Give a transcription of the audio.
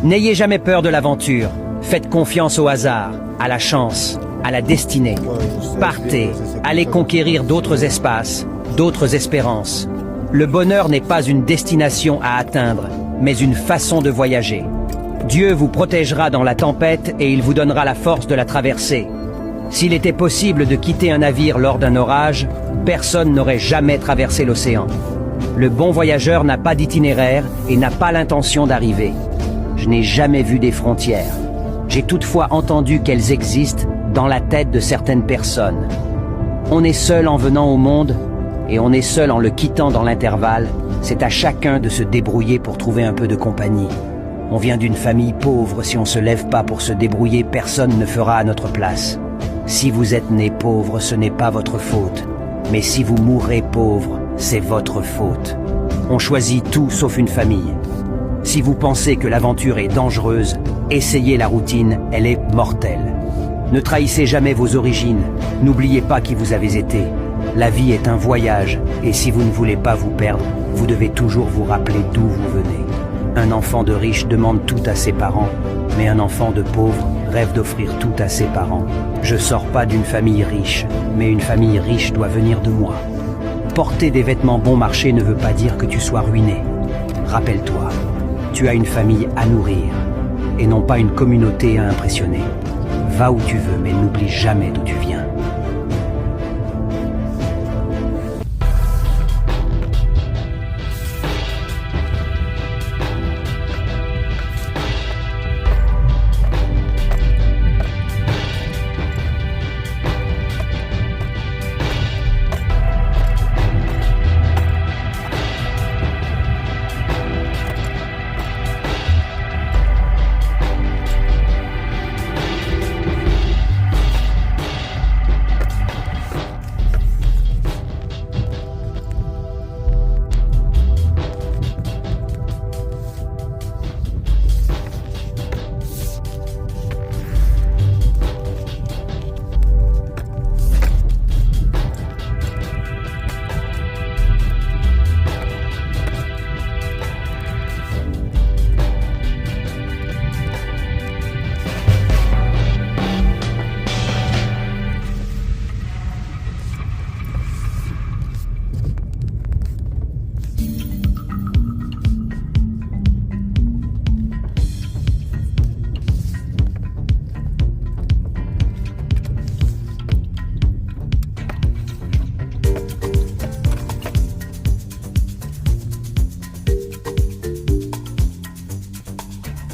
N'ayez jamais peur de l'aventure. Faites confiance au hasard, à la chance, à la destinée. Partez, allez conquérir d'autres espaces, d'autres espérances. Le bonheur n'est pas une destination à atteindre, mais une façon de voyager. Dieu vous protégera dans la tempête et il vous donnera la force de la traverser. S'il était possible de quitter un navire lors d'un orage, personne n'aurait jamais traversé l'océan. Le bon voyageur n'a pas d'itinéraire et n'a pas l'intention d'arriver. Je n'ai jamais vu des frontières. J'ai toutefois entendu qu'elles existent dans la tête de certaines personnes. On est seul en venant au monde et on est seul en le quittant dans l'intervalle. C'est à chacun de se débrouiller pour trouver un peu de compagnie. On vient d'une famille pauvre, si on ne se lève pas pour se débrouiller, personne ne fera à notre place. Si vous êtes né pauvre, ce n'est pas votre faute. Mais si vous mourrez pauvre, c'est votre faute. On choisit tout sauf une famille. Si vous pensez que l'aventure est dangereuse, essayez la routine, elle est mortelle. Ne trahissez jamais vos origines, n'oubliez pas qui vous avez été. La vie est un voyage, et si vous ne voulez pas vous perdre, vous devez toujours vous rappeler d'où vous venez. Un enfant de riche demande tout à ses parents, mais un enfant de pauvre rêve d'offrir tout à ses parents. Je sors pas d'une famille riche, mais une famille riche doit venir de moi. Porter des vêtements bon marché ne veut pas dire que tu sois ruiné. Rappelle-toi, tu as une famille à nourrir, et non pas une communauté à impressionner. Va où tu veux, mais n'oublie jamais d'où tu viens.